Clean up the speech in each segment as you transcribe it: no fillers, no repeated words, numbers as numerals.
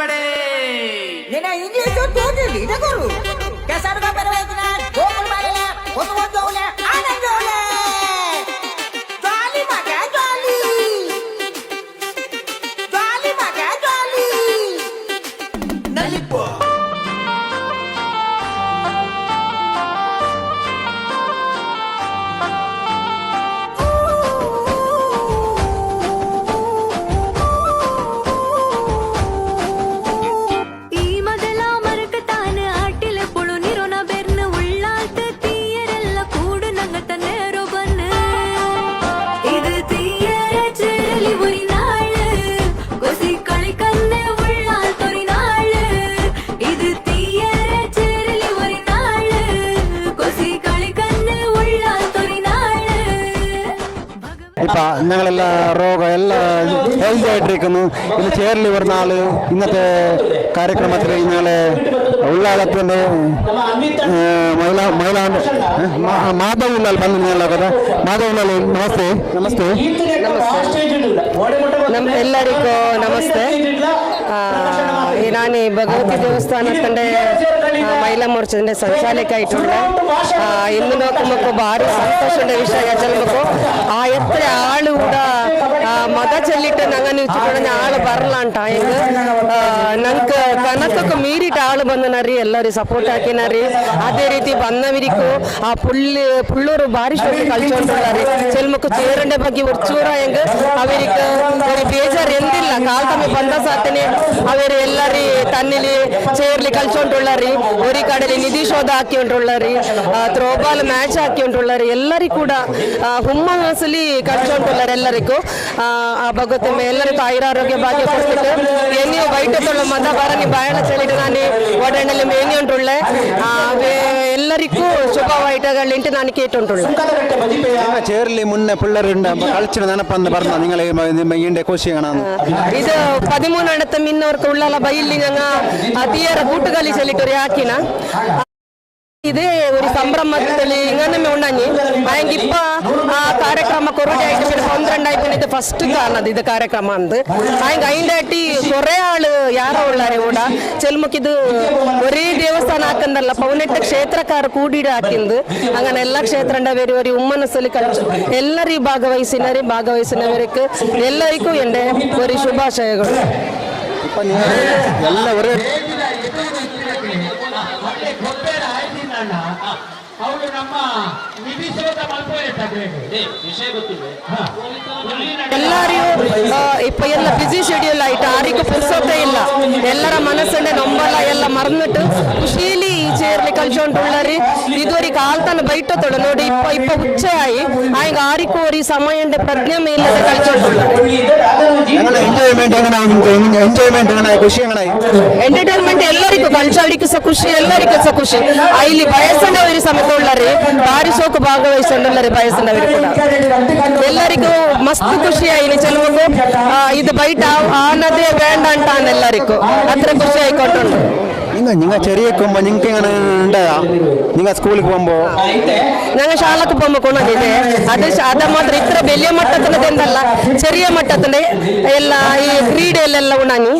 ಬಡೆ ನಿನ್ನ ಇಂಗ್ಲಿಷ್ ತೋರಿಲಿ ಇಡಗರು ಕೆಸರ್ಗ ಬರಬೇಕಿನ ಗೋಕುಲ್ ಬಾಳೆಲೆ ಒಂದು ಜೋಲೆ ಆನಂದ ಜೋಲೆ ಜಾಲಿ ಮಗ ಜಾಲಿ ಜಾಲಿ ಮಗ ಜಾಲಿ ನಲಿಪೋ ഇപ്പം ഞങ്ങളെല്ലാം രോഗം എല്ലാ ഹെൽത്തി ആയിട്ടിരിക്കുന്നു. ഇന്ന് ചേർലി ഒരു നാള് ഇന്നത്തെ കാര്യക്രമത്തിൽ ഞങ്ങളെ ഉള്ളാളത്തിൻ്റെ മാധവുലാൽ ಬಂದು ನಿಲ್ಲಕದ ಮಾಧವುಲಾಲ್ ನಮಸ್ತೆ. ನಮಸ್ತೆ ಎಲ್ಲರಿಗೂ ನಮಸ್ತೆ. ನಾನು ഭഗവതി ദേവസ്ഥാനത്തിൻ്റെ മഹിളാ മോർച്ചതിൻ്റെ സംഘാലക്കായിട്ടുള്ള ഇന്ന് നോക്കുമ്പോൾ ഭാരി സന്തോഷമുള്ള വിഷയ ചെല്ലുമ്പോൾ ആ എത്ര ആള് കൂടെ മത ചൊല്ലിട്ട് ഞങ്ങൾ നിൽച്ചിട്ടുണ്ടെങ്കിൽ ആള് ಬರಲಾಂಟ ಈಗ ನಂಗೆ ಕನಕಕ್ಕೆ ಮೀರಿಟ್ಟು ಆಳು ಬಂದನರಿ ಎಲ್ಲರೂ ಸಪೋರ್ಟ್ ಹಾಕಿನಾರಿ. ಅದೇ ರೀತಿ ಬಂದವರಿಗೂ ಆ പുള്ളൂರು ಭಾರಿ ಶೋಕಿ ಕಲ್ಚೊಂಡುಳ್ಳಾರಿ ಚೆಲ್ಮಕ್ಕು ಚೇರಂಡೆ ಬಗ್ಗೆ ಉರ್ಚೂರ ಹೆಂಗೆ ಅವರಿಗೆ ഒരു ಬೇಜಾರು ಎಂದಿಲ್ಲ ಕಾಲ್ತಮ್ಮಿ ಬಂದ ಸಾತನೆ ಅವರು ಎಲ್ಲರಿ ತನ್ನಿಲಿ ಚೇರ್ಲಿ ಕಲ್ಚೊಂಡುಳ್ಳಾರಿ. ഒരു ಕಡೆಲಿ ನಿಧಿ ಶೋಧ ಹಾಕಿಕೊಂಡುಳ್ಳಾರಿ, ತ್ರೋಬಾಲ್ ಮ್ಯಾಚ್ ಹಾಕಿಕೊಂಡುಳ್ಳಾರಿ. ಎಲ್ಲರಿಗೂ ಕೂಡ ಹುಮ್ಮಸಲಿ ಕಲ್ಚೊಂಡುಳ್ಳಾರಿ. ಎಲ್ಲರಿಗೂ ಆ ಭಗವತಿ ಎಲ್ಲರಿಗೂ ಆಯುರಾರೋಗ್ಯ ಭಾಗ್ಯ ಕೊಡ್ತಿಟ್ಟು ಎಣ್ಣೆ ಬೈಟುಳ್ಳ ಮದ ಬರನಿ ಬಾಯಳ ಚಲಿಟ್ಟು ನಾನು ಒಡಣ್ಣಲ್ಲಿ ಮೇನಿಯುಂಟುಳ್ಳೆ ಎಲ್ಲರಿಗೂ ಶುಭವಾಯಿಟಗಳಿಂಟು ನಾನು ಕೇಟುಂಟುಳ್ಳೆ. ചേർലി മുന്നേ പിള്ളേരുണ്ട് കളിച്ചിട്ട് നനപ്പന്ന് പറഞ്ഞ നിങ്ങൾ ഇതിന്റെ കോശിയാണ് ഇത് 13 മിന്നവർക്ക് ഉള്ള ബൈലി ഞങ്ങ തീയറ കൂട്ടുകളി ചൊല്ലിട്ടൊരു ആക്കിന ഇതേ ഒരു സംരംഭത്തിൽ ഇങ്ങനെ ഉണ്ടാഞ്ഞി അയെങ്കിൽ ഇപ്പൊ ആ കാര്യക്രമ കൊറോണയായിട്ട് പിന്നെ 12 ആയി പിന്നെ ഇത് ഫസ്റ്റ് കാണത് ഇത് കാര്യക്രമ ഉണ്ട് അയെങ്കിൽ അതിൻ്റെ ആയിട്ട് കുറേ ആള് ಯಾರೋ ಉಳ್ಳಾರೆ ಕೂಡ ಚೆಲ್ಮಕ್ಕಿದು ഒരേ ದೇವಸ್ಥಾನ ಹಾಕಂದಲ್ಲ 18 ಕ್ಷೇತ್ರಕಾರ ಕೂಡಿಡ ಹಾಕಿಂದು അങ്ങനെ എല്ലാ ക്ഷേത്രണ്ടവരും ഒരു ഉമ്മനസ്സലി കളിച്ചു എല്ലാവരും ഭാഗവഹിക്കുന്നവർക്ക് എല്ലാവർക്കും എൻ്റെ ഒരു ശുഭാശയങ്ങൾ. ಅವರು ನಮ್ಮ ನಿಧಿ ಶೋಧ ವಿಷಯ ಗೊತ್ತಿದೆ. ಎಲ್ಲರೂ ಇಪ್ಪ ಎಲ್ಲ ಬಿಸಿ ಶೆಡ್ಯೂಲ್ ಆಯ್ತು, ಆರಿಗೂ ಪುರ್ಸೊತ್ತೇ ಇಲ್ಲ. ಎಲ್ಲರ ಮನಸ್ಸನ್ನೇ ನೊಂಬಲ್ಲ ಎಲ್ಲ ಮರ್ന്നിಟ್ಟು ಖುಷಿಲಿ ಈ ಚೇರ್ಲಿ ಕಲ್ಚೊಂಡುಳ್ಳಾರಿ. ಇದುವರೆಗೆ ಕಾಲ್ತನ ಬೈಟತ್ತೋಳು ನೋಡಿ ಇಪ್ಪ ಉಚ್ಚಯಾಯಿ ಆಯ್ಗ ಆರಿಗೂ ഒരു സമയന്റെ പ്രജ്ഞ മേലത്തെ കളിച്ചോണ്ടുള്ളാരി. ಎಂಟರ್ಟೈನ್ಮೆಂಟ್ ಎಲ್ಲರಿಗೂ ಕಲ್ಚವರಿಗೂ ಸಹ ಖುಷಿ, ಎಲ್ಲರಿಗೂ ಸಹ ಖುಷಿ. ಇಲ್ಲಿ ವಯಸ್ಸಿನವರು ಸಮಯത്തുള്ളಾರಿ ಭಾರಿ ಸೋಕು ಭಾಗವಹಿಸಿಕೊಳ್ಳಾರಿ. ವಯಸ್ಸಿನವರು ಕೂಡ ಎಲ್ಲರಿಗೂ ಮಸ್ತ್ ಖುಷಿಯಾಗಿ ಚೆಲುವು ಇದು ಬೈಟ ಆನದೇ ಬೇಡ ಅಂತ ಎಲ್ಲರಿಗೂ ಅത്ര ಖುಷಿ ಆയിക്കൊണ്ടുണ്ട്. നിങ്ങൾ ചെറിയ പോകുമ്പോൾ നിങ്ങൾക്ക് എങ്ങനെ ഉണ്ടായാ നിങ്ങൾ സ്കൂളിൽ പോകുമ്പോൾ ഞങ്ങൾ ശാലക്ക് പോകുമ്പോൾ കൊണ്ടിದೆ അത് മാത്രം ഇത്ര വലിയ മട്ടത്തിനതെന്തല്ല ചെറിയ മട്ടത്തിന്റെ ಎಲ್ಲ ಈ ಕ್ರೀಡೆಯಲ್ಲೆಲ್ಲ ಉಣಾನಿ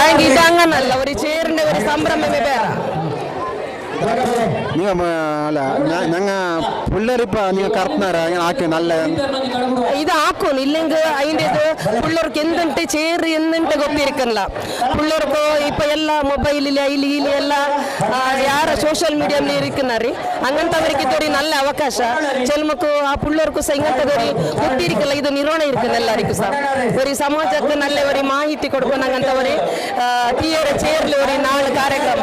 ಹಾಗೆ ಇದು ಹಂಗನಲ್ಲ ഒരു ചേറിന്റെ ഒരു സംരംഭമേ ಬೇರೆ. നിങ്ങൾ അല്ല ഞങ്ങൾ പിള്ളേരിപ്പ നിങ്ങൾ കറക്റ്റനാര ആക്കി നല്ല ഇത് ആക്കും ഇല്ലെങ്കിൽ അതിൻ്റെ ഇത് പിള്ളേർക്ക് എന്തുണ്ട് ചേറ് എന്തുണ്ട് ಗೊತ್ತಿರಕಲ್ಲ. പിള്ളേർക്ക് ഇപ്പൊ എല്ലാ മൊബൈലിൽ അതിൽ ಎಲ್ಲ ಯಾರ ಸೋಷಿಯಲ್ ಮೀಡಿಯಾದಲ್ಲಿ ಇರಿಕ್ಕಿನಾರಿ അങ്ങനത്തവർക്ക് ഇതൊരു നല്ല അവകാശ ചെൽമക്ക് ആ പിള്ളേർക്ക് സಹ ഇങ്ങനത്തെ ಗೊತ್ತಿರಕಲ್ಲ. ಇದು ನಿರ್ವಹಣೆ ಇರ್ಕಲ್ಲ ಎಲ್ಲರಿಗೂ ಸಹ ഒരു ಸಮಾಜಕ್ಕೆ നല്ല ഒരു ಮಾಹಿತಿ ಕೊಡ್ಕೊಂಡು അങ്ങനത്തവര് തീയറ ചേർಲಿ ഒരു 4 ಕಾರ್ಯಕ್ರಮ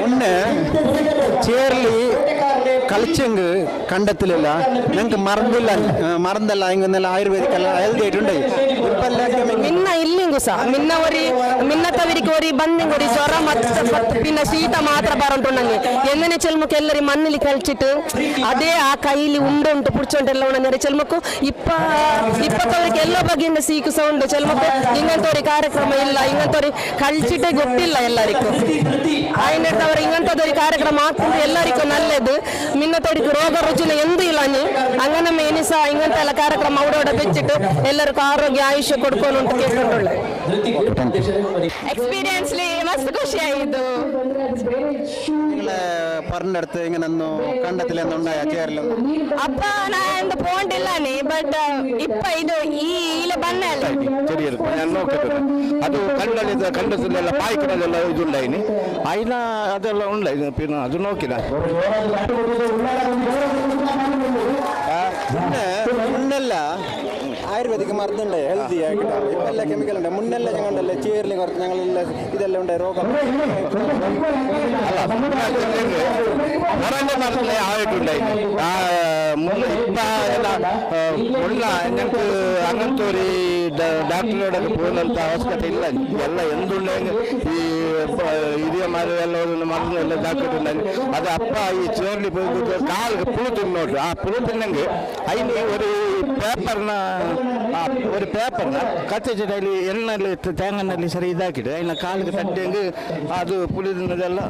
മുന്നേ ചേർലി കളിച്ചെങ്ക് കണ്ടെത്തില്ല ഞങ്ങൾക്ക് മറന്നല്ല ഇങ്ങനെಲ್ಲ ആയുർവേദിക് ಎಲ್ಲ ಹೆಲ್ದಿ ಆയിട്ടുണ്ട്. മിന്ന ഇല്ലെങ്കിൽ സഹ മിന്നത്തവർക്ക് ഒരു ബന്ധിങ് ഒരു ജ്വര പിന്നെ ശീത മാത്ര പറഞ്ഞിട്ടുണ്ടെങ്കിൽ എങ്ങനെ ചെൽമക്ക് എല്ലാവരും മണ്ണിൽ കളിച്ചിട്ട് അതേ ആ കയ്യിൽ ഉണ്ടുണ്ട് പിടിച്ചോണ്ടെല്ലാം ഉണ്ടെങ്കിൽ ചെൽമക്ക് ഇപ്പത്തവർക്ക് എല്ലാ ബഗ്ഗിന്റെ സീക്ക് സಹ ഉണ്ട്. ചെൽമക്ക് ഇങ്ങനത്തെ ഒരു ಕಾರ್ಯಕ್ರಮ ಇಲ್ಲ, ഇങ്ങനത്തെ ഒരു കളിച്ചിട്ടേ ಗೊತ್ತಿಲ್ಲ ಎಲ್ಲರಿಗೂ. അതിനടുത്ത് അവർ ഇങ്ങനത്തെ ഒരു ಕಾರ್ಯಕ್ರಮ ಆಗ್ತದೆ ಎಲ್ಲರಿಗೂ നല്ലത്. ഇന്നത്തെ രോഗ രുചിന എന്ത് ഇല്ലാഞ്ഞ് അങ്ങനെ മേനിസ ഇങ്ങനത്തെ എല്ലാ കാര്യക്രമം അവിടെ വെച്ചിട്ട് എല്ലാവർക്കും ആരോഗ്യ ആയുഷ്യ കൊടുക്കാനുണ്ട് കേട്ടിട്ടുള്ളത്. എക്സ്പീരിയൻസിൽ മസ്ത് ಖುಷಿಯಾಯಿತು. പറഞ്ഞെടുത്ത് ഇങ്ങനെ കണ്ടത്തിലെന്നുണ്ടായ ചേരലും അപ്പ ഞാൻ പോണ്ടില്ലാನೆ ಬಟ್ ಇಪ್ಪ ಇದು ಈಲ ಬನ್ನಲ್ಲ ചെറിയൊരു ഞാൻ നോക്കിയിട്ടുണ്ട്. അത് കണ്ടത്തിലെല്ലാം പായ്ക്കണതെല്ലാം ഇതുണ്ടായിന് അതിന അതെല്ലാം ഉണ്ടായിരുന്നു. പിന്നെ അത് നോക്കില്ല. മുന്നല്ല ആയുർവേദിക് മരുന്നുണ്ട് ഹെൽത്തി ആയിട്ട്. ഇപ്പം എല്ലാ കെമിക്കൽ ഉണ്ട്. മുന്നെല്ലാം ഞങ്ങളുണ്ടല്ലേ ചേരിൽ കുറച്ച് ഞങ്ങളെല്ലാം ഇതെല്ലാം ഉണ്ട് രോഗം മരണ ആയിട്ടുണ്ടായിരുന്നു. മുല്ല ഞങ്ങൾക്ക് അങ്ങനത്തെ ഒരു ഡോക്ടറുടെയൊക്കെ പോകുന്നതിലത്തെ അവസ്ഥ ഇല്ല. എല്ലാം എന്തുണ്ടെങ്കിൽ ഈ ಹಿರಿಯಮಾರೆಲ್ಲ ಮರನ್ನೆಲ್ಲ ದಾಖಲಿട്ടുണ്ടായി. അത് അപ്പ ഈ ചേറിൽ പോയി കാൽ പുഴു തിന്നോട്ട് ആ പുഴു തിന്നെങ്കിൽ അതിന് ഒരു പേപ്പറിന് കത്തിച്ചിട്ട് അതിൽ എണ്ണയിൽ തേങ്ങ സരി ഇതാക്കിയിട്ട് അതിനെ കാലിൽ തട്ടിയെങ്കിൽ അത് പുളി തിന്നതെല്ലാം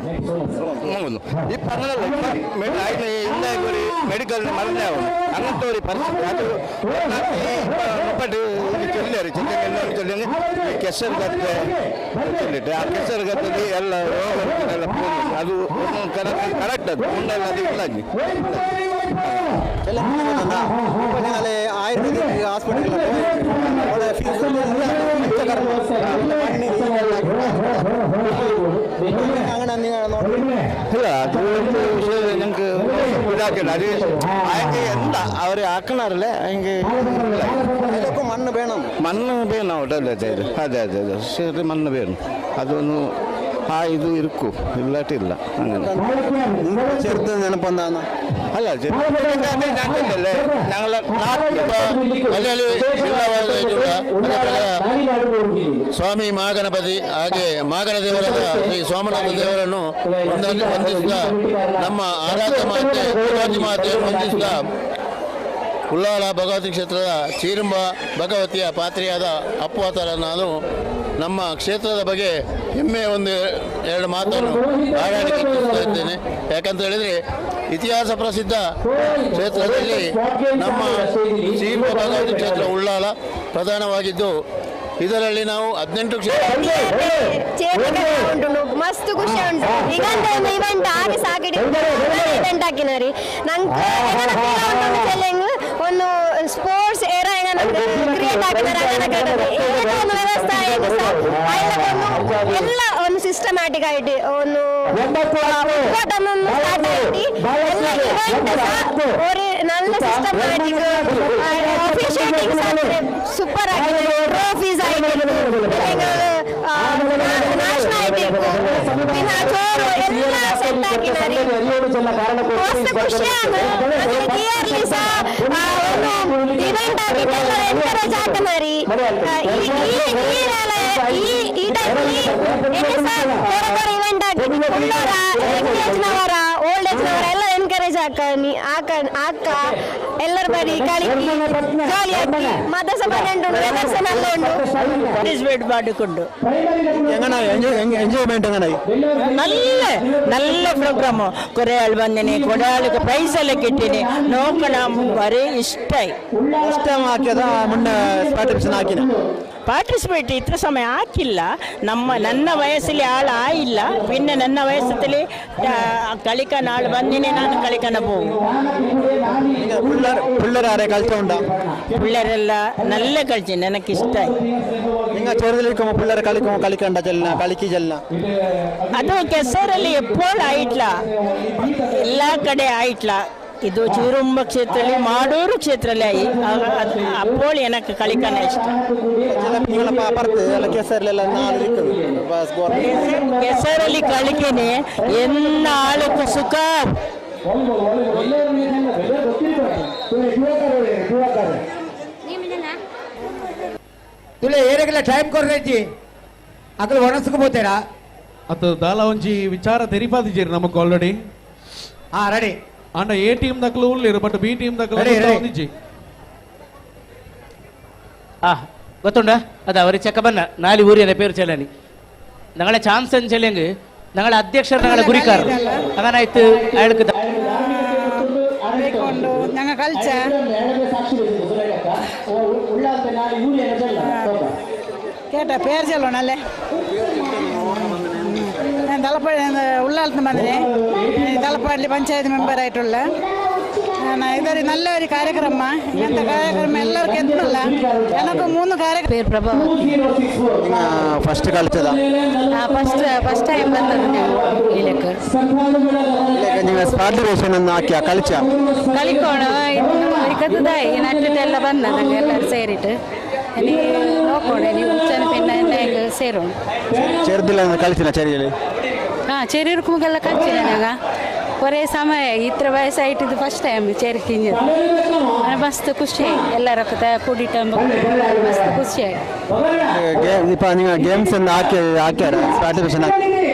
മുങ്ങുന്നു. ഇപ്പം അങ്ങനെയല്ല. ഇപ്പം അതിന് ഇന്ന ഒരു മെഡിക്കലിന് മരുന്നാവും അങ്ങനത്തെ ഒരു പരിസ്ഥിതി. അത് മുപ്പട്ട് ചൊല്ലിയറി ചെല്ലെങ്കിൽ ചൊല്ലെങ്കിൽ ಕೆಸರು ಗತ್ತೆ ಚೊಲ್ಲಿಟ್ಟು ಆ ಕೆಸರು ಗತ್ತಲ್ಲಿ ಎಲ್ಲ ರೋಗಗಳೆಲ್ಲ പോകുന്നു. ಅದು ಕರೆಕ್ಟ್ ಅದು ಮುಂದೆಲ್ಲ ಅದು ಇಲ್ಲ. ഞങ്ങളെ ആയുർവേദിക് ഹോസ്പിറ്റലിൽ അവിടെ ഫീസ് അങ്ങനെ ಇಲ್ಲ ಅದು ಒಂದು ವಿಷಯ ഞങ്ങൾക്ക് ഇതാക്കില്ല. അത് അതിൻ്റെ എന്താ അവർ ആക്കണാറല്ലേ അതിൻ്റെ അതിലൊക്കെ മണ്ണ് വേണം. മണ്ണ് വേണം അവിടെ. അതെ അതെ അതെ അതെ ശരി മണ്ണ് വേണം. അതൊന്ന് ആ ഇത് ഇരിക്കും ഇല്ലാട്ടില്ല. അങ്ങനെ ചെറുത്ത് നെനപ്പെന്താന്ന് അല്ല ഞങ്ങളല്ലേ ഞങ്ങളെ ಸ್ವಾಮಿ ಮಹಾಗಣಪತಿ ಹಾಗೆ ಮಾಗಣ ದೇವರಾದ ಶ್ರೀ ಸೋಮನಾಥ ದೇವರನ್ನು ವಂದಿಸಿದ ನಮ್ಮ ಆರಾಧ್ಯ ಮಾತೆ ಶಿವಾಜಿ ಮಾತೆಯನ್ನು ವಂದಿಸಿದ ಉಳ್ಳಾಲ ಭಗವತಿ ಕ್ಷೇತ್ರದ ಚೀರುಂಬ ಭಗವತಿಯ ಪಾತ್ರೆಯಾದ ಅಪ್ಪುವಾತರ ನಾನು ನಮ್ಮ ಕ್ಷೇತ್ರದ ಬಗ್ಗೆ ಹೆಮ್ಮೆ ಎರಡು ಮಾತನ್ನು ಆಡಳಿಕೆ ಇದ್ದೇನೆ. ಯಾಕಂತ ಹೇಳಿದರೆ ಇತಿಹಾಸ ಪ್ರಸಿದ್ಧ ಕ್ಷೇತ್ರದಲ್ಲಿ ನಮ್ಮ ಚೀರುಂಬ ಭಗವತಿ ಕ್ಷೇತ್ರ ಉಳ್ಳಾಲ ಪ್ರಧಾನವಾಗಿದ್ದು ಇದರಲ್ಲಿ ನಾವು 18 ಉಂಟು ಮಸ್ತ್ ಖುಷಿ ಉಂಟು. ಈಗ ಇವೆಂಟ್ ಆಗಿ ಸಾಕಿಡಿ ಇವೆಂಟ್ ಹಾಕಿನಾರಿ ನಂಗೆ ಒಂದು ಸ್ಪೋರ್ಟ್ಸ್ ಏರ ಕ್ರಿಯೇಟ್ ಹಾಕಿದ್ದಾರೆ. ಒಂದು ವ್ಯವಸ್ಥೆ ಎಲ್ಲ ಒಂದು ಸಿಸ್ಟಮ್ಯಾಟಿಕ್ ಆയിട്ട് ಒಂದು ഉദ്ഘാടനം സ്റ്റാർട്ട് ആയിട്ട് എല്ലാ ഇവന്റ് ഒരു നല്ല സിസ്റ്റമാറ്റിക് ഒഫീഷ്യേറ്റിംഗ് സൂപ്പർ ആയിട്ട് ട്രോഫീസ് ആയിട്ട് നാഷണാലിറ്റി പിന്നെ ചോറ് ಎಲ್ಲ ಸೆಟ್ ಹಾಕಿದ್ದಾರೆ. ಮಸ್ತ್ ಖುಷಿയാണ്. ಇಯರ್ಲಿ ಸಹ ಒಂದು ಇವೆಂಟ್ ಆಗಿದ್ದೆಲ್ಲ ಎನ್ಕರೇಜ್ ಹಾಕಿದ್ದಾರೆ. ಈ ಟೈಮಲ್ಲಿ ಬೇರೆ ಇವೆಂಟ್ ಆಗಿ ಉಳ್ಳವರ ಏಜ್ನವರ ಓಲ್ಡ್ ಏಜ್ನವರ ಎಲ್ಲ ಎನ್ಕರೇಜ್ ಹಾಕ ಎಲ್ಲರ ಬರೀ കളിക്ക് ജോലിയാക്കി മതസഭയുണ്ട് വ്യവസ്ഥ നല്ല ഉണ്ട് പാർട്ടിസിപ്പേറ്റ് പാടിക്കൊണ്ട് എൻജോയ്മെന്റ് എങ്ങനെ നല്ല പ്രോഗ്രാമോ. കുറെ ആൾ വന്നിന്, കുറെ ആൾക്ക് പ്രൈസ് എല്ലാം കിട്ടിന്. നോക്കണം വരെ ഇഷ്ടമായി. ഇഷ്ടമാക്കിയതാ മുന്നേ പാർട്ടിസിപ്പേഷൻ ആക്കിന ಪಾರ್ಟಿಸಿಪೇಟ್ ಇത്ര ಸಮಯ ಹಾಕಿಲ್ಲ. ನನ್ನ ವಯಸ್ಸಲ್ಲಿ ಆಳು ಆಯಿಲ್ಲ. പിന്നെ ನನ್ನ ವಯಸ್ಸಲ್ಲಿ കളിക്കാൻ ആൾ വന്നിനെ ನಾನು കളിക്കാൻ പോകും. പിള്ളേരെ കളിച്ചുണ്ടോ? പിള്ളേരെല്ല നല്ല കളിച്ചു. എനിക്കിഷ്ടായി. നിങ്ങൾ ചെറുതിലിരിക്കുമ്പോൾ പിള്ളേരെ കളിക്കണ്ട ചെല്ലന കളിക്ക് ചെല്ലന ಅದು ಕೆಸರಲ್ಲಿ ಎಪ್ಪೋಳಾಯಿಟ್ಲ ಎಲ್ಲ ಕಡೆ ಆಯಿಟ್ಲ. ಇದು ಚೀರುಂಬ ಕ್ಷೇತ್ರದಲ್ಲಿ ಮಾಡೂರು ಕ್ಷೇತ್ರದಲ್ಲಿ അപ്പോൾ എനിക്ക് കളിക്കാൻ ഇഷ്ടം. ಕೆಸರಲ್ಲಿ കളിക്കണേ എന്ന ആൾക്ക് സുഖം. ತುಲೆ ಏರೆಗೆಲ್ಲ ಟೈಮ್ ಕೊಡ್ರೈತಿ ಅಕಲ್ ಒಣಸ್ಕೊ ಬೋತೇರಾ ಅದು ದಾಲ ಒಂಜಿ ವಿಚಾರ ತೆರಿಪಾದಿಜೇರಿ ನಮಕ್ ಆಲ್ರೆಡಿ. ಹಾ ರೆಡಿ ಅಂಡ ಎ ಟೀಮ್ ದಕ್ಕಲು ಉಳ್ಳಿರು ಬಟ್ ಬಿ ಟೀಮ್ ದಕ್ಕಲು ಒಂದಿಜ್ಜಿ ಗೊತ್ತುಂಡ ಅದು അവർ ചെക്കപ്പന്ന 4 ഊരിനെ പേര് ചെല്ലാനി ഞങ്ങളെ ചാൻസ് ചെല്ലെങ്കിൽ ഞങ്ങളെ അധ്യക്ഷർ ഞങ്ങളെ ഗുരിക്കാർ അങ്ങനായിട്ട് അയാൾക്ക് ಕಲ್ಚ കേട്ടാ പേര് ചൊല്ലണല്ലേ ഞാൻ തലപ്പാടി ഉള്ളാലത്ത് വന്നേ തലപ്പാടിൽ പഞ്ചായത്ത് മെമ്പറായിട്ടുള്ള ഇതൊരു നല്ലൊരു കാര്യക്രമ ഇങ്ങനത്തെ കാര്യക്രമം എല്ലാവർക്കും എത്തുന്നില്ല ഞങ്ങൾക്ക് 3 കാര്യക്രമം പേര് പ്രഭവ ಫಸ್ಟ್ ಕಲಿತದ ಫಸ್ಟ್ ಟೈಮ್ ಬಂದದ್ದು ಇಲ್ಲಕ್ಕೆ നിങ്ങൾ ಪಾರ್ಟಿಸಿಪೇಷನ್ ಅನ್ನು ಹಾಕಿ ಕಲಿಚ കളിക്കോണ ഇക്കത്തതായി നട്ടിട്ടെല്ല ಬಂದದಂಗೆ ಎಲ್ಲರೂ ಸೇರಿಟ್ಟು ഇനി നോക്കോണേ നീ ഉച്ചന് പിന്നെ എന്നെ ಸೇರೋಣ ചെറുതില്ല കളിച്ചിന ചെറിയ ചെറിയർക്കുമ്പോഴെല്ലാം കളിച്ചില്ല ഞങ്ങൾ കുറേ ಸಮಯ ಇತ್ರ ವಯಸ್ಸಾಯಿಟ್ಟಿದ್ದು ಫಸ್ಟ್ ಟೈಮ್ ಚೇರಿ ತಿಂದಿದ್ದು ಮಸ್ತ್ ಖುಷಿ ಎಲ್ಲರೊಕ್ಕ ಕೂಡಿಟ್ಟು ಮಸ್ತ್ ಖುಷಿಯಾಗಿ ಇಪ್ಪ ನೀವು ಗೇಮ್ಸ್ ಅನ್ನು ಹಾಕ್ಯಾರ ಪಾರ್ಟಿಸಿಪೇಷನ್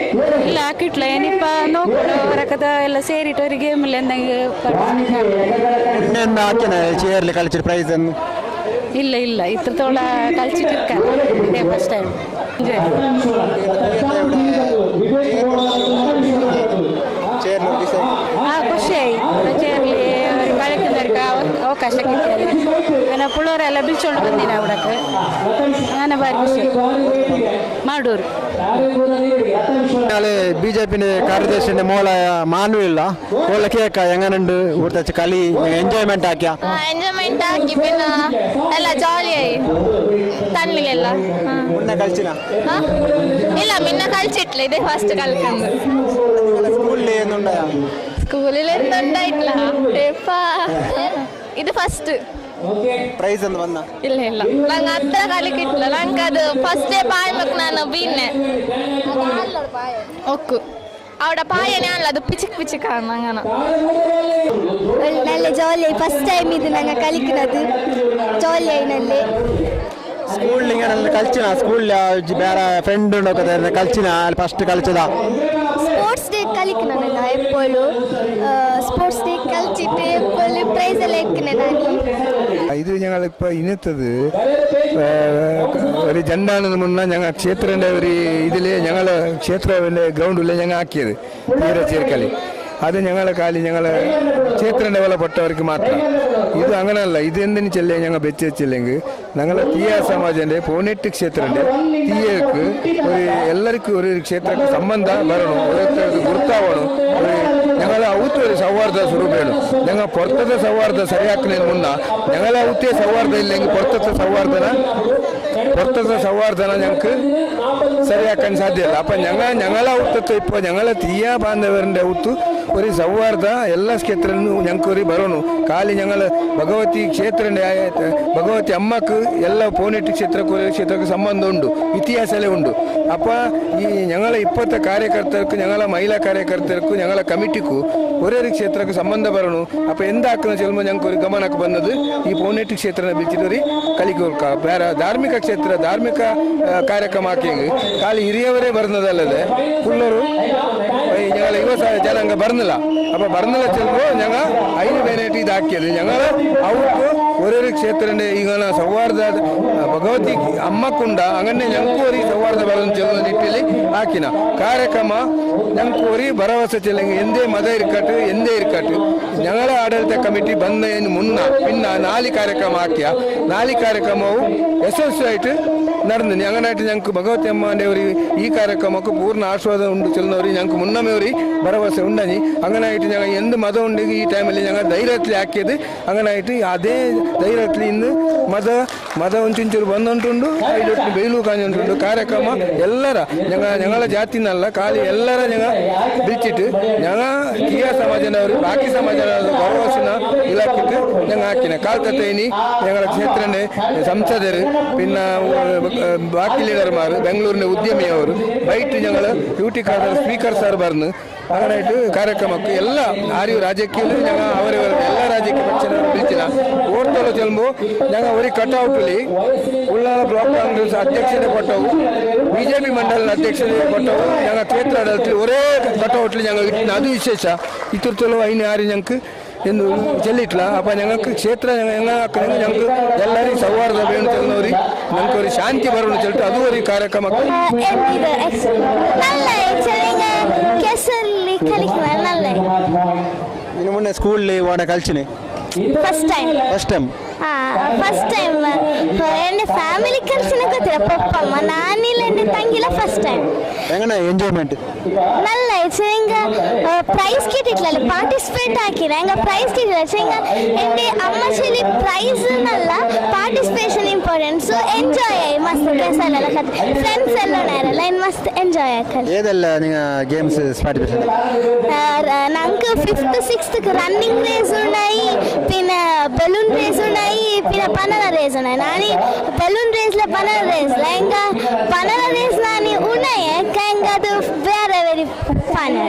ಇಲ್ಲ ಹಾಕಿಟ್ಲ ಏನಿಪ್ಪ ನೋಡ್ಕೊಂಡು ಅವರಕ್ಕದ ಎಲ್ಲ ಸೇರಿಟ್ಟು ಅವ್ರಿಗೆ ಗೇಮಲ್ಲಿ ಎಂದಂಗೆ ಹಾಕ್ಯಾನ ಚೇರ್ಲಿ ಕಳಿಸಿದ ಪ್ರೈಸ್ ಅನ್ನು ಇಲ್ಲ ಇಲ್ಲ ಇತ್ರ ತೋಳ ಕಲ್ಚಿಟ್ಟಿರ್ತಾರೆ ಇದೇ ಫಸ್ಟ್ ಟೈಮ್ ಖುಷಿಯಾಗಿ ಚೇರ್ಲಿ കളിക്കുന്നവർക്ക് ಅವಕಾಶ കിട്ടിയത് അങ്ങനെ പിള്ളേരെല്ലാം വിളിച്ചോണ്ട് ಬಂದಿನ അവിടേക്ക് അങ്ങനെ ಭಾರಿ ಖುಷಿ ಮಾಡೂರು ബിജെപി ಕಾರ್ಯದರ್ಶಿ മോള മാനു ഇല്ല ഓളെ കേക്ക എങ്ങനെയുണ്ട് ഇവിടുത്തെ കളി എൻജോയ്മെന്റ് ആക്കിയ ಎಂಜಾಯ್ಮೆಂಟ್ ಆಗಿ പിന്നെ ಎಲ್ಲ ಜಾಲಿಯಾയി തന്നിലെಲ್ಲ മുന്നേ കളിച്ചിന ഇല്ല പിന്നെ കളിച്ചിട്ടില്ല ഇതേ ഫസ്റ്റ് കളിക്കുന്നത് സ്കൂളിൽ എന്നുണ്ടായ സ്കൂളിൽ എന്തുണ്ടായിട്ടില്ല ഇത് ഫസ്റ്റ് ಪ್ರೈಸ್ ಅಂತ ಬಂದ ಇಲ್ಲ ಇಲ್ಲ ನಂಗೆ ಹತ್ರ ಕಲಿಕಿಟ್ಟಿಲ್ಲ ನಂಗೆ ಅದು ಫಸ್ಟ್ ಡೇ ಪಾಯ್ಬೇಕು ನಾನು ಬೀನೆ ಒಕ್ಕು അവിടെ പായനെ ആണല്ലോ അത് പിച്ചിക്ക് പിച്ചിക്കാണ് അങ്ങനെ നല്ല ജോലിയായി ഫസ്റ്റ് ടൈം ഇത് ഞങ്ങൾ കളിക്കുന്നത് ജോലിയായി നല്ല ಸ್ಕೂಲ್ ಹಿಂಗೆ ಕಲ್ಚಿನ ಸ್ಕೂಲ್ ಬೇರೆ ಫ್ರೆಂಡ್ ಉಂಟು ಕಲ್ಚಿನ ಅಲ್ಲಿ ಫಸ್ಟ್ ಕಲಿಚದ സ്പോർട്സ് ഡേ കളിക്കണല്ല എപ്പോഴും സ്പോർട്സ് ഡേ കളിച്ചിട്ട് എപ്പോഴും പ്രൈസ് എല്ലാം വെക്കുന്നതാണ് ഇത് ഞങ്ങളിപ്പോൾ ഇന്നത്തത് ഒരു ജണ്ടാണെന്ന് മുന്നേ ഞങ്ങൾ ക്ഷേത്രൻ്റെ ഒരു ഇതിൽ ഞങ്ങൾ ക്ഷേത്രത്തിൻ്റെ ഗ്രൗണ്ടിൽ ഞങ്ങൾ ആക്കിയത് ചേർക്കളി അത് ഞങ്ങളെ കാലി ഞങ്ങൾ ക്ഷേത്രൻ്റെ വിലപ്പെട്ടവർക്ക് മാത്രം ഇത് അങ്ങനെയല്ല ഇത് എന്തിനു ചെല്ലേ ഞങ്ങൾ വെച്ചില്ലെങ്കിൽ ഞങ്ങളെ തീയ സമാജൻ്റെ 18 ക്ഷേത്രൻ്റെ തീയക്ക് ഒരു എല്ലാവർക്കും ഒരു ക്ഷേത്രಕ್ಕೆ ಸಂಬಂಧ ಬರணும் ഒരു ಗುರುತಾವണം ഞങ്ങളെ ഔത്ത് ഒരു സൗഹാർദ്ദ സ്വരൂപേണം ഞങ്ങൾ പുറത്തത്തെ സൗഹാർദ്ദ ശരിയാക്കുന്നതിന് മുന്നേ ഞങ്ങളെ ഔത്തിയ സൗഹാർദ്ദം ഇല്ലെങ്കിൽ പുറത്തത്തെ സൗഹാർദ്ദന ഞങ്ങൾക്ക് ശരിയാക്കാൻ സാധ്യമല്ല അപ്പം ഞങ്ങളെ ഔത്തത്തെ ഇപ്പോൾ ഞങ്ങളെ തീയ ബാന്ധവരുടെ ഔത്ത് ഒരു സൗഹാർദ്ദ എല്ലാ ക്ഷേത്രനും ഞങ്ങൾക്ക് ഒരു ಬರೋನು ಖಾಲಿ ഞങ്ങൾ ಭಗವತಿ ಕ್ಷೇತ್ರನೇ ಭಗವತಿ ಅಮ್ಮಕ್ಕೆ ಎಲ್ಲ 18 ಕ್ಷೇತ್ರಕ್ಕೆ ಸಂಬಂಧ ಉಂಟು ಇತಿಹಾಸಲೇ ಉಂಟು ಅಪ್ಪ ಈ ഞങ്ങള ಇಪ್ಪತ್ತ ಕಾರ್ಯಕರ್ತರ್ಕು ഞങ്ങള ಮಹಿಳಾ ಕಾರ್ಯಕರ್ತರ್ಕು ഞങ്ങള ಕಮಿಟಿಗೂ ഒരേ ಕ್ಷೇತ್ರಕ್ಕೆ ಸಂಬಂಧ ಬರೋನು ಅಪ್ಪ ಎಂದಾക്കുന്ന ಚೆಲ್ಮ ഞങ്ങൾക്ക് ഒരു ಗಮನಕ್ಕೆ ಬಂದದ್ದು ಈ 18 ಕ್ಷೇತ್ರನ ಬಿಚ್ಚಿದರಿ ಕಲಿಕೋಲ್ಕ ಬೇರೆ ಧಾರ್ಮಿಕ ಕ್ಷೇತ್ರ ಧಾರ್ಮಿಕ ಕಾರ್ಯಕ್ರಮ ಹಾಕಿಂಗ್ ಖಾಲಿ ಹಿರಿಯವರೇ ಬರ್ನದಲ್ಲದೆ ಫುಲ್ಲರು ഞങ്ങൾ യുവ ജനാംഗ ಬರ್ന്നിಲ್ಲ അപ്പോൾ ಬರ್ന്നിಲ್ಲ ಚೆಲ್ಮೋ ഞങ്ങൾ അതിന് വേണ്ടിയിട്ട് ഇതാക്കിയത് ഞങ്ങൾ അവർക്ക് ഓരോരു ക്ഷേത്രൻ്റെ ഇങ്ങനെ സൗഹാർദ്ദ ഭഗവതി അമ്മക്കുണ്ട അങ്ങനെ ഞങ്ങൾക്ക് ഒരു സൗഹാർദ്ദ ബലം ചെല്ലുന്ന നിട്ടിൽ ಹಾಕಿನ ಕಾರ್ಯಕ್ರಮ ഞങ്ങൾക്ക് ഒരു ಭರವಸೆ ಚೆಲ್ಲಿಂಗ್ ಎಂದೇ ಮದ ಇರ್ಕಟ್ಟು ಎಂದೇ ಇರ್ಕಟ್ಟು ഞങ്ങളെ ಆಡಳಿತ ಕಮಿಟಿ ಬಂದതിന് മുന്നേ പിന്നെ 4 ಕಾರ್ಯಕ್ರಮ ಹಾಕಿಯ 4 ಕಾರ್ಯಕ್ರಮವು ಯಶಸ್ವಿಯಾയിട്ട് നടന്നു അങ്ങനായിട്ട് ഞങ്ങൾക്ക് ഭഗവതി അമ്മാൻ്റെ ഒരു ഈ കാര്യക്രമക്ക് പൂർണ്ണ ആസ്വാദം ഉണ്ട് ചെല്ലുന്നവർ ഞങ്ങൾക്ക് മുന്നമേ ഒരു ഭരവസ ഉണ്ടനി അങ്ങനായിട്ട് ഞങ്ങൾ എന്ത് മതം ഉണ്ടെങ്കിൽ ഈ ടൈമിൽ ഞങ്ങൾ ധൈര്യത്തിൽ ആക്കിയത് അങ്ങനായിട്ട് അതേ ധൈര്യത്തിൽ ഇന്ന് മത ಒಂಚೂರು ಬಂದುಂಟುಂಡು ಐಲೊಟ್ಟು ಬೇಲು ಕಾಂಜುಂಟುಂಡು ಕಾರ್ಯಕ್ರಮ ಎಲ್ಲರ ഞങ്ങളെ ಜಾತಿ ನಲ್ಲ ಖಾಲಿ ಎಲ್ಲರ ഞങ്ങൾ ಬಿಚ್ಚಿಟ್ಟು ഞങ്ങൾ ಕಿಯಾ ಸಮಾಜನವರು ಬಾಕಿ ಸಮಾಜನವರು ಭರವಸೆನ ಇಲಾಖೆಗೆ ഞങ്ങൾ ಹಾಕಿನ ಕಾಲ್ತೈನಿ ഞങ്ങളുടെ ಕ್ಷೇತ್ರನೇ ಸಂಸದರು പിന്നെ ബാക്കി ലീഡർമാർ ಬೆಂಗಳೂರಿನ ಉದ್ಯಮಿಯವರು ಬೈಟ್ ഞങ്ങൾ ഡ്യൂട്ടി കാർഡ് സ്പീക്കർ സാർ പറഞ്ഞ് അങ്ങനായിട്ട് ಕಾರ್ಯಕ್ರಮಕ್ಕೆ ಎಲ್ಲ ആരും രാജಕೀಯ ഞങ്ങൾ അവരവരുടെ എല്ലാ രാജಕೀಯ ಪಕ್ಷನವರು ಬಿಚ್ಚಿನ ಓಡ್ತಲು ಚೆಲ್ಬೋ ഞങ്ങൾ ഒരു ಕಟ್ಔಟ್ಲಿ ಉಳ್ಳಾಲ ಬ್ಲಾಕ್ ಕಾಂಗ್ರೆಸ್ ಅಧ್ಯಕ್ಷತೆ ಕೊಟ್ಟವು ಬಿಜೆಪಿ ಮಂಡಲದ ಅಧ್ಯಕ್ಷತೆ ಕೊಟ್ಟವು ഞങ്ങൾ ಕ್ಷೇತ್ರ ಆಡಳಿತದಲ್ಲಿ ഒരേ ಕಟ್ಔಟ್ಲಿ ഞങ്ങൾ ಇಟ್ಟಿನ ಅದು ವಿಶೇಷ ഇത്തരത്തിലുള്ള അതിന് ആരും ഞങ്ങൾക്ക് ಎಂದು ಚೆಲ್ಲಿಟ್ಲ ಅಪ್ಪ ഞങ്ങൾക്ക് ಕ್ಷೇತ್ರ ഞങ്ങൾക്ക് ಎಲ್ಲರಿಗೂ ಸೌಹಾರ್ದ ಬೇಣು ಚೆಲ್ಲೋರಿ ഞങ്ങൾക്ക് ഒരു ಶಾಂತಿ ಬರೋಣ ಚೆಲ್ತು ಅದು ഒരു ಕಾರ್ಯಕ್ರಮಕ್ಕೆ ಇನ್ನು ಮೊನ್ನೆ ಸ್ಕೂಲ್ ಓಡ ಕಲ್ಚಿನಿ first time first time first time എൻ്റെ ഫാമിലി കൾസിനെ ಗೊತ್ತಿಲ್ಲ ಪಪ್ಪಮ್ಮ ನಾನಿಲ್ಲ എൻ്റെ ತಂಗಿಲ್ಲ ಫಸ್ಟ್ ಟೈം എങ്ങനെ എൻജോയ്മെന്റ് നല്ല എങ്ങ പ്രൈസ് കിട്ടിയിട്ടില്ല പാർട്ടിസിപ്പേറ്റ് ആക്കില്ല എങ്ക പ്രൈസ് കിട്ടില്ല എങ്ക എൻ്റെ അമ്മച്ചേരി പ്രൈസ് എന്നല്ല പാർട്ടിസിപ്പേഷൻ ಇಂಪಾರ್ಟೆಂಟ್ ಸೊ ಎಂಜಾಯ್ ಆയി ಮಸ್ತ್ ಕೆಸಲೆಲ್ಲ ಫ್ರೆಂಡ್ಸ್ ಎಲ್ಲ ಉಳ್ಳಾರಲ್ಲ ಇನ್ನು ಮಸ್ತ್ ಎಂಜಾಯ್ ಆಕಲ್ಲ ഏതല്ല നിങ്ങൾ ഗെയിംസ് പാർട്ടിസിപ്പേഷൻ ഞങ്ങൾക്ക് 5th 6th റണ്ണിംഗ് റേസ് ഉണ്ടായി പിന്നെ ബലൂൺ റേസ് ഉണ്ടായി പിന്നെ ബനാന റേസ് ഉണ്ടായി നാനി ബലൂൺ റേസിലെ ബനാന റേസിലെ എങ്ക ബനാന റേസ് നാനി ഉണ്ടായി എങ്ക ಅದು ಬೇರೆ ವೆರಿ ಫನ್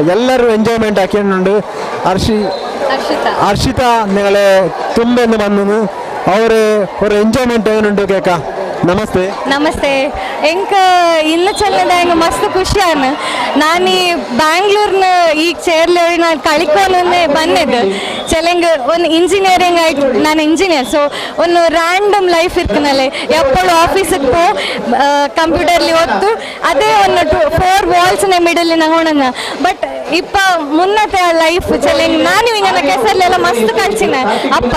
എല്ലാവരും എൻജോയ്മെന്റ് ആക്കിയിട്ടുണ്ട്. അർഷിത നിങ്ങളെ തുമ്പെന്ന് വന്നു ಅವರು ಅವ್ರ ಎಂಜಾಯ್ಮೆಂಟ್ ಏನುಂಟು ಕೇಕ ನಮಸ್ತೆ ನಮಸ್ತೆ ಎಂಕ ಇಲ್ಲ ಚಲ್ಲದ ಹೆಂಗ ಮಸ್ತ್ ಖುಷಿ ಅನ್ನ ನಾನು ಬ್ಯಾಂಗ್ಳೂರ್ನ ಈಗ ಸೇರ್ಲಿ ನಾನು ಕಳಿಕೋನೇ ಬಂದಿದ್ದು ಚೆಲ್ಲಂಗ ಒಂದು ಇಂಜಿನಿಯರಿಂಗ್ ಆಯ್ತು ನಾನು ಇಂಜಿನಿಯರ್ ಸೊ ಒಂದು ರ್ಯಾಂಡಮ್ ಲೈಫ್ ಇರ್ಕನಲ್ಲೇ ಎಪ್ಪಳು ಆಫೀಸಿಗೆ ಪೋ ಕಂಪ್ಯೂಟರ್ಲಿ ಓದ್ತು ಅದೇ ಒಂದು 4 ವಾಲ್ಸ್ನ ಮಿಡಲ್ ಹೋಣ ಬಟ್ ಇಪ್ಪ ಮುನ್ನತೆ ಲೈಫ್ ಚೆಲ್ಲಂಗ ನಾನು ಹಿಂಗ ಕೆಸರ್ಲೆಲ್ಲ ಮಸ್ತ್ ಕಳ್ಸಿನ ಅಪ್ಪ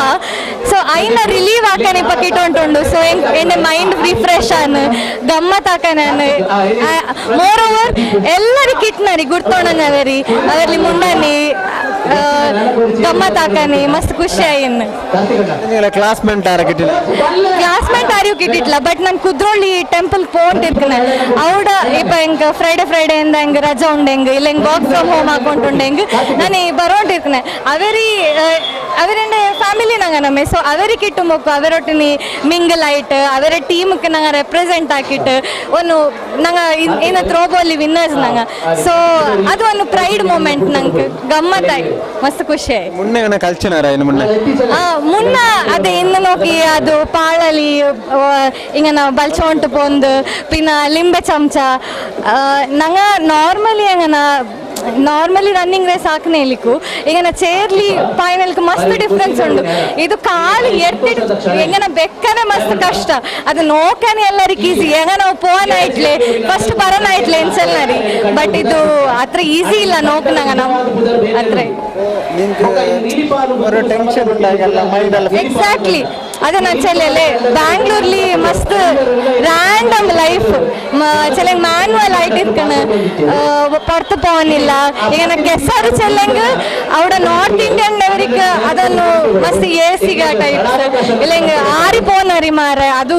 ಸೊ ಐನ ರಿಲೀವ್ ಹಾಕನೆ ಇಪ್ಪ ಕಿಟ್ಟೊಂಟುಂಡು ಸೊ ಎನ್ನ ಮೈಂಡ್ ರಿಫ್ರೆಶ್ ಆನ್ ಗಮ್ಮತ್ ಹಾಕನೆ ಮೋರ್ ಓವರ್ ಎಲ್ಲರಿ ಕಿಟ್ನರಿ ಗುರ್ತೋಣನ ಅವರಿ ಅವರಲ್ಲಿ ಮುಂಡಾನಿ ಗಮ್ಮತ್ ಹಾಕನೆ ಮಸ್ತ್ ಖುಷಿ ಆಯ್ನ ಕ್ಲಾಸ್ಮೇಟ್ ಆರ್ಯೂ ಕಿಟ್ಟಿಟ್ಲ ಬಟ್ ನಾನು ಕುದ್ರೋಳಿ ಟೆಂಪಲ್ ಪೋಂಟಿರ್ಕನ ಅವಡ ಇಪ್ಪ ಹೆಂಗ ಫ್ರೈಡೆ ಇಂದ ಹೆಂಗ ರಜಾ ಉಂಡೆ ಹೆಂಗ ಇಲ್ಲ ಹೆಂಗ್ ವರ್ಕ್ ಫ್ರಮ್ ಹೋಮ್ ಹಾಕೊಂಡುಂಡೆ ಹೆಂಗ ನಾನು ಬರೋಂಟಿರ್ಕನೆ അവരുടെ ഫാമിലി ഞങ്ങൾ നമ്മെ സോ അവർ കിട്ടുമ്പോൾ അവരൊട്ടിനി മിങ്കിൾ ആയിട്ട് അവരുടെ ടീമൊക്കെ ഞങ്ങൾ റെപ്രസെന്റ് ആക്കിയിട്ട് ഒന്ന് ഞങ്ങൾ ഇന്ന് ത്രോ ബോളിൽ വിന്നേഴ്സ് ഞങ്ങൾ സോ അത് ഒന്ന് പ്രൈഡ് മൊമെന്റ് ഞങ്ങൾക്ക് ഗമ്മത്തായി മസ്ത് ಖುಷಿಯಾയി ಮುನ್ನ ಅದೇ ಇನ್ನು ನೋಕಿ ಅದು ಪಾಳಲಿ ಇಂಗನ ಬಲ್ಚೋಂಟು ಪೊಂದು ಪಿನ್ನ ಲಿಂಬೆ ಚಮಚ ನಂಗ ನಾರ್ಮಲಿ ರನ್ನಿಂಗ್ ರೇಸ್ ಹಾಕನೇ ಇಲ್ಲಿಕ್ಕು ಈಗ ಚೇರ್ಲಿ ಫೈನಲ್ಗೆ ಮಸ್ತ್ ಡಿಫ್ರೆನ್ಸ್ ಉಂಟು ಇದು ಕಾಲು ಎತ್ತಿಟ್ಟು ಹೆಂಗನ ಬೆಕ್ಕನೆ ಮಸ್ತ್ ಕಷ್ಟ ಅದು ನೋಕನೆ ಎಲ್ಲರಿಗೆ ಈಸಿ ಹೆಂಗ ನಾವು ಪೋನ್ ಆಯ್ಟ್ಲೆ ಫಸ್ಟ್ ಬರೋಣ ಆಯ್ಟ್ಲೆ ಎನ್ಸಲ್ನರಿ ಬಟ್ ಇದು ಅತ್ರ ಈಸಿ ಇಲ್ಲ ನೋಕನಂಗ ನಾವು ಅತ್ರ ಎಕ್ಸಾಕ್ಟ್ಲಿ ಅದು ನಾನು ಚೆಲ್ಲಲೆ ಬ್ಯಾಂಗ್ಳೂರ್ಲಿ ಮಸ್ತ್ ರ್ಯಾಂಡಮ್ ಲೈಫ್ ಚೆಲ್ಲಂಗ್ ಮ್ಯಾನ್ಯಲ್ ಆಯ್ತು ಇರ್ಕಣ ಪೊರ್ತು ಪೋನಿಲ್ಲ ಈಗ ನಾ ಕೆಸರು ಚೆಲ್ಲಂಗ ಅವಡ ನಾರ್ತ್ ಇಂಡಿಯನ್ ಅವರಿಗೆ ಅದನ್ನು ಮಸ್ತ್ ಏಸಿಗ ಟೈಪ್ಸ್ ಇಲ್ಲ ಹಿಂಗೆ ಆರಿ ಪೋನರಿ ಮಾರ ಅದು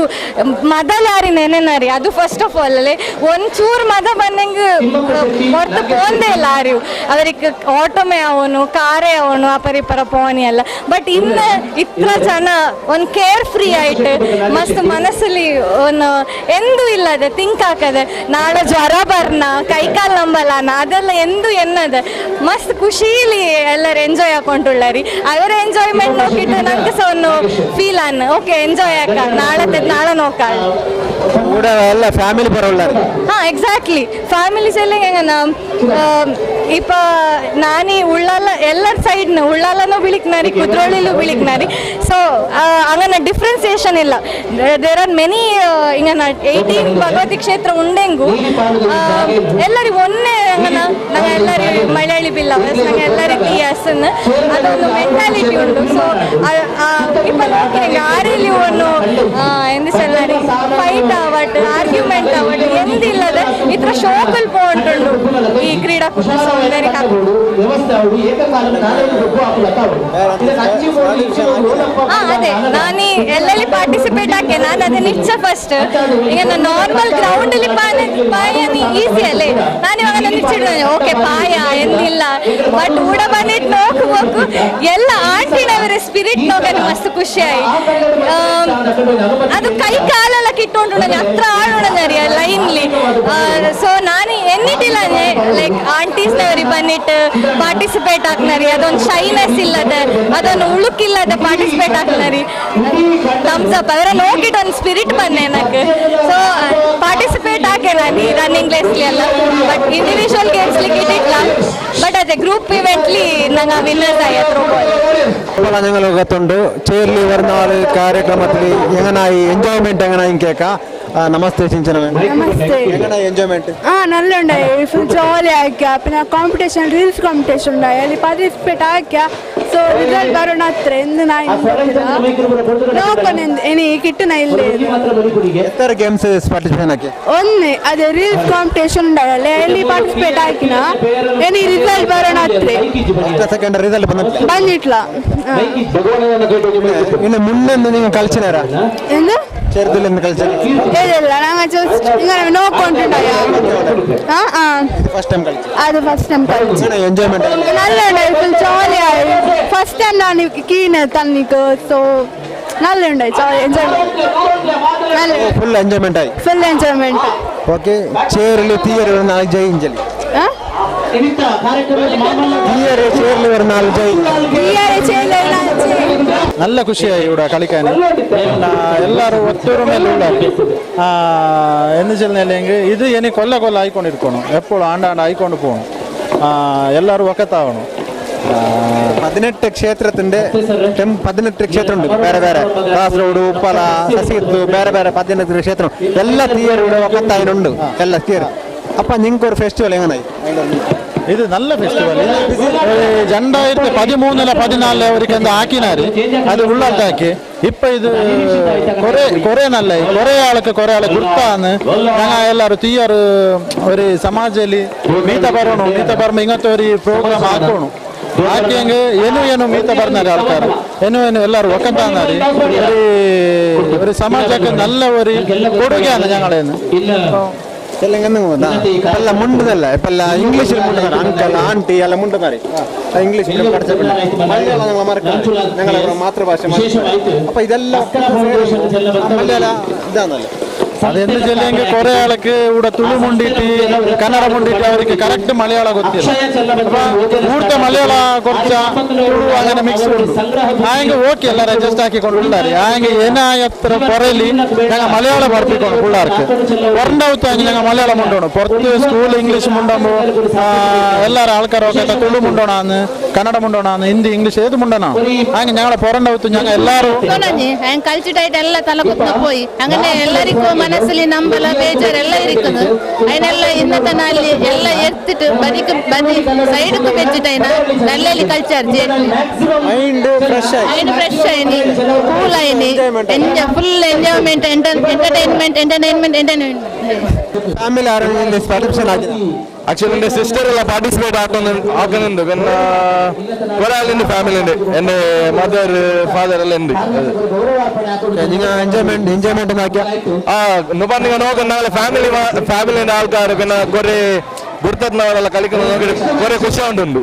ಮದಲಾರಿ ನೆನೆನರಿ ಅದು ಫಸ್ಟ್ ಆಫ್ ಆಲ್ ಅಲ್ಲೇ ಒಂಚೂರು ಮದ ಬಂದಂಗೆ ಪೊರ್ತು ಪೋಂದೇ ಇಲ್ಲ ಆರಿವು ಅವರಿಗೆ ಆಟೋಮೇ ಅವನು ಕಾರೇ ಅವನು ಅಪರಿಪರ ಪೋನಿ ಅಲ್ಲ ಬಟ್ ಇನ್ನು ಇತ್ರ ಜನ ಒಂದು ಕೇರ್ ಫ್ರೀ ಆಯ್ತು ಮಸ್ತ್ ಮನಸ್ಸಲ್ಲಿ ಒಂದು ಎಂದೂ ಇಲ್ಲದೆ ಥಿಂಕ್ ಹಾಕದೆ ನಾಳೆ ಜ್ವರ ಬರ್ನ ಕೈಕಾಲು ನಂಬಲ್ಲ ಅದೆಲ್ಲ ಎಂದೂ ಎನ್ನದ ಮಸ್ತ್ ಖುಷಿಲಿ ಎಲ್ಲರೂ ಎಂಜಾಯ್ ಹಾಕೊಂಡುಳ್ಳಾರಿ ಅವರ ಎಂಜಾಯ್ಮೆಂಟ್ ನೋಕಿಟ್ಟು ನಂಗೆ ಸಹ ಒಂದು ಫೀಲ್ ಅನ್ನ ಓಕೆ ಎಂಜಾಯ್ ಹಾಕ ನಾಳೆ ನೋಕಾಳ ಎಲ್ಲ ಫ್ಯಾಮಿಲಿ ಬರೋಲ್ಲ ಎಕ್ಸಾಕ್ಟ್ಲಿ ಫ್ಯಾಮಿಲಿ ಸೆಲ್ಲಿಂಗ್ ಹೆಂಗನ ಇಪ್ಪ ನಾನಿ ಉಳ್ಳಾಲ ಎಲ್ಲರ ಸೈಡ್ನ ಉಳ್ಳಾಲನೂ ಬಿಳಿಕ್ನಾರಿ ಕುದ್ರೋಳಿಲೂ ಬಿಳಿಕ್ನಾರಿ ಸೊ ಹಂಗನ ಡಿಫ್ರೆನ್ಸಿಯೇಷನ್ ಇಲ್ಲ ದೇರ್ ಆರ್ ಮೆನಿ ಹಿಂಗನ 18 ಭಗವತಿ ಕ್ಷೇತ್ರ ಉಂಡೆಂಗು ಎಲ್ಲರಿಗೆ ಒಂದೇ ಹಂಗನ ನಂಗೆ ಎಲ್ಲರಿಗೆ ಮಲಯಾಳಿ ಬಿಲ್ಲವಸ್ ನಂಗೆ ಎಲ್ಲರಿಗೆ ಟಿಎಸ್ನ ಅದೊಂದು ಮೆಂಟಾಲಿಟಿ ಉಂಟು ಸೊ ಇಪ್ಪ ನೋಡ್ತೀನಿ ಆರಿಲಿ ಒಂದು ಎಂದಿಸಲ್ಲರಿ ಫೈಟ್ ಆವಟ್ ಆರ್ಗ್ಯುಮೆಂಟ್ ಆವಟ್ ಎಂದಿಲ್ಲದೆ ಇತರ ಶೋಕಲ್ ಪೋಂಟುಂಡು ಈ ಕ್ರೀಡಾಕೂಟ ಸೊ ವೆರಿ ಹ್ಯಾಪಿ ಅದೇ ನಾನು ಎಲ್ಲೆಲ್ಲಿ ಪಾರ್ಟಿಸಿಪೇಟ್ ಹಾಕಿ ನಾನು ಅದನ್ನ ಇಚ್ಛೆ ಫಸ್ಟ್ ಈಗ ನಾನು ನಾರ್ಮಲ್ ಗ್ರೌಂಡ್ ಅಲ್ಲಿ ಪಾಯ ಈಸಿ ಅಲ್ಲೇ ನಾನು ಇವಾಗ ನಿಚ್ಚಿಡ್ದೆ ಓಕೆ ಪಾಯ ಎಂದಿಲ್ಲ ಬಟ್ ಊಟ ಬಂದಿಟ್ಟು ನೋಡ್ಬೇಕು ಎಲ್ಲ ಆಂಟಿನವರ ಸ್ಪಿರಿಟ್ ನೋಡೋದು ಮಸ್ತ್ ಖುಷಿಯಾಗಿ ಅದು ಕೈ ಕಾಲೆಲ್ಲ ಕಿಟ್ಟುಂಟು ನನಗೆ ಹತ್ರ ಆಡೋಣ ಲೈನ್ಲಿ ಸೊ ನಾನು ಬಂದಿಟ್ಟಿಲ್ಲ ಲೈಕ್ ಆಂಟೀಸ್ನವ್ರಿಗೆ ಬಂದಿಟ್ಟು ಪಾರ್ಟಿಸಿಪೇಟ್ ಆಗ್ನರಿ ಅದೊಂದು ಶೈನೆಸ್ ಇಲ್ಲದೆ ಅದೊಂದು ಉಳುಕಿಲ್ಲದೆ ಪಾರ್ಟಿಸಿಪೇಟ್ ಆಗ್ನರಿ ಥಮ್ಸ್ ಅಪ್ ಅವರ ನೋಡಿಟ್ಟು ಒಂದು ಸ್ಪಿರಿಟ್ ಬಂದೆ ನನಗೆ ಸೊ ಪಾರ್ಟಿಸಿಪೇಟ್ ಹಾಕಿ ನಾನು ರನ್ನಿಂಗ್ ರೇಸ್ಲಿ ಎಲ್ಲ ಬಟ್ ಇಂಡಿವಿಜುವಲ್ ಗೇಮ್ಸ್ಲಿಗೆ ಇಟ್ಟಿಲ್ಲ ಬಟ್ ಅದೇ ಗ್ರೂಪ್ ഇവന്റ്ലി ഞങ്ങൾ വിന്നേഴ്സ് ആയി ഞങ്ങൾ ഗത്തുണ്ട് ചേർലി വരുന്നാൾ കാര്യക്രമത്തിൽ എങ്ങനായി എൻജോയ്മെന്റ് എങ്ങനായി കേൾക്കാം നമസ്തേ ചിഞ്ചന എങ്ങനായി എൻജോയ്മെന്റ് നല്ല ഉണ്ടായി ഫുൾ ജോലി ആക്കിയ പിന്നെ കോമ്പറ്റീഷൻ റീൽസ് കോമ്പറ്റീഷൻ ഉണ്ടായി അതിൽ പാർട്ടിസിപ്പേറ്റ് ആക്കിയ സോ റിസൾട്ട് വരണം അത്ര എന്ത് നോക്കണം ഇനി കിട്ടുന്ന ഇല്ലേ എത്ര ഗെയിംസ് പാർട്ടിസിപ്പേറ്റ് ആക്കി ഒന്ന് അത് റീൽസ് കോമ്പറ്റീഷൻ ഉണ്ടായല്ലേ അതിൽ പാർട്ടിസിപ്പേറ്റ് ആക്കിന ഇനി റിസൾട്ട് വരണം അത്ര സെക്കൻഡ് റിസൾട്ട് ಬಂದಿಟ್ಲ ಇನ್ನು ಮುಂದೆ ನೀವು ಕಲ್ಚಿನಾರ ಎಂದು ചേർത്തില്ലെന്ന് കളിച്ചത് ಇಲ್ಲ ഞങ്ങൾ ജസ്റ്റ് ഇങ്ങനെ നോക്കൊണ്ടുണ്ടായ ഫസ്റ്റ് ടൈം കളിച്ചു അത് ഫസ്റ്റ് ടൈം കളിച്ചു എൻജോയ്മെന്റ് നല്ലുണ്ടായി ഫുൾ ജോലിയായി ഫസ്റ്റ് ടൈം ನಾನು ಕೀನ ತನ್ನಿക്ക് ಸೊ നല്ലുണ്ടായി എൻജോയ്മെന്റ് ഫുൾ എൻജോയ്മെന്റ് ആയി ಫುಲ್ ಎಂಜಾಯ್ಮೆಂಟ್ ಓಕೆ ಚೇರ್ಲಿ ತಿಯರ್ ನಾಳೆ ಜೈಂಜಲಿ തിയറി ചേർന്ന് വരുന്ന ആൾ നല്ല ಖುಷಿಯಾയി ഇവിടെ കളിക്കാൻ എല്ലാവരും ഒത്തൊരുമയിലുള്ള എന്ന് ചെല്ലില്ലെങ്കിൽ ഇത് ഇനി കൊല്ല ആയിക്കൊണ്ടിരിക്കണം എപ്പോഴും ആണ്ടാണ്ട് ആയിക്കൊണ്ട് പോകണം എല്ലാവരും ഒക്കത്താവണം 18 ക്ഷേത്രത്തിന്റെ 18 ക്ഷേത്രമുണ്ട് ಬೇರೆ ಬೇರೆ കാസർഗോഡ് ഉപ്പള സസിയത്ത് ಬೇರೆ ಬೇರೆ 18 ക്ഷേത്രം എല്ലാ തീയറിയുടെ ഒക്കത്തായിട്ടുണ്ട് എല്ലാ തീയറി അപ്പൊ നിങ്ങൾക്ക് ഒരു ഫെസ്റ്റിവൽ എങ്ങനായി ഇത് നല്ല ഫെസ്റ്റിവൽ 2013-14 അവർക്ക് എന്താ ആക്കിനാര് അത് ഉള്ളാക്കി ഇപ്പൊ ഇത് കുറെ നല്ല കുറെ ആളെ ഗുർത്താന്ന് ഞങ്ങൾ എല്ലാവരും തീയർ ഒരു സമാജಲ್ಲಿ ಮೀತ ಬರೋಣ ഇങ്ങനത്തെ ഒരു പ്രോഗ്രാം ആക്കണം ಆಕೆಂಗೆ ಏನು ಮೀತ ಬರ್ತಾರೆ ಆಳ್ತಾರೆ ಏನು ಎಲ್ಲರೂ ಒಕ್ಕಂತಾರಿ ഒരു ಸಮಾಜಕ್ಕೆ നല്ല ഒരു ಕೊಡುಗೆയാണ് ഞങ്ങളേന്ന് ಎಲ್ಲ ಮುಂಡದಲ್ಲ ಇಪ್ಪಲ್ಲ ಇಂಗ್ಲೀಷ್ ಮುಂಡದಾರೆ ಅಂಕಲ್ ಆಂಟಿ ಎಲ್ಲ ಮುಂಡದಾರೆ ಇಂಗ್ಲೀಷ್ ಮಲಯಾಳ ഞങ്ങളെ മാതൃഭാഷ അപ്പൊ ഇതെല്ലാം മലയാള ഇതാണല്ലോ അതെന്ത് ചെല്ലെങ്കിൽ കുറെ ആൾക്ക് ഇവിടെ തുളു മുണ്ടിട്ട് കന്നഡ മുണ്ടിട്ട് അവർക്ക് കറക്റ്റ് മലയാള ಗೊತ್ತಿಲ್ಲ കൂടുതൽ മലയാള കുറച്ച ತುಳು അങ്ങനെ ಮಿಕ್ಸ್ ಉಂಟು ಆಯಂಗೆ ಓಕೆ ಎಲ್ಲ ಅಡ್ಜಸ್ಟ್ ಹಾಕಿಕೊಂಡಿದ್ದಾರೆ ಆಯಂಗೆ ಏನಾಯತ್ರ ಕೊರೆಯಲ್ಲಿ ഞങ്ങൾ മലയാള പഠിപ്പിക്കണം പിള്ളേർക്ക് പുറണ്ടാവത്താങ്കി ഞങ്ങൾ മലയാളം മുണ്ടോണം പുറത്ത് സ്കൂൾ ഇംഗ്ലീഷ് മുണ്ടാകുമ്പോൾ എല്ലാവരും ആൾക്കാരൊക്കെ തുളു മുണ്ടോണാന്ന് കന്നഡ മുണ്ടോണാന്ന് ഹിന്ദി ഇംഗ്ലീഷ് ഏത് മുണ്ടോണോ ആയಂಗೆ ഞങ്ങളെ പുറണ്ടാവത്ത് ഞങ്ങൾ എല്ലാവരും ಕಲ್ಚಿಟಾയിട്ട് ಎಲ್ಲ ತಲಕುತ್ತ പോയി അങ്ങനെ എല്ലാവർക്കും മനസ്സിൽ നമ്പല ಬೇಜಾರೆಲ್ಲ ಇರುತ್ತದೆ അതിനെಲ್ಲ ഇന്നത്തെ നാളിൽ എല്ലാം എടുത്തിട്ട് സൈഡൊക്കെ വെച്ചിട്ടതിന നല്ലಲ್ಲಿ കൾച്ചർ മൈൻഡ് ഫ്രഷ് ആയിന് കൂൾ ആയിന് ഫുൾ എൻജോയ്മെന്റ് എന്റർടൈൻമെന്റ് ഫാമിലി ആരെങ്കിലും പാർട്ടിസിപ്പേറ്റ് ആക്കിയത് ആക്ച്വലി എൻ്റെ സിസ്റ്റർ എല്ലാം പാർട്ടിസിപ്പേറ്റ് ആക്കുന്നുണ്ട് പിന്നെ കുറെ ആളുണ്ട് ഫാമിലി ഉണ്ട് എൻ്റെ മദർ ഫാദർ എല്ലാം ഉണ്ട് നിങ്ങൾ എൻജോയ്മെന്റ് നോക്കിയാ നിങ്ങൾ നോക്കുന്ന ഫാമിലിൻ്റെ ആൾക്കാർ പിന്നെ കുറെ ഗുരുത്തത്തിനവരെല്ലാം കളിക്കുന്നത് നോക്കിയിട്ട് കുറെ ಖುಷಿ ಉಂಟು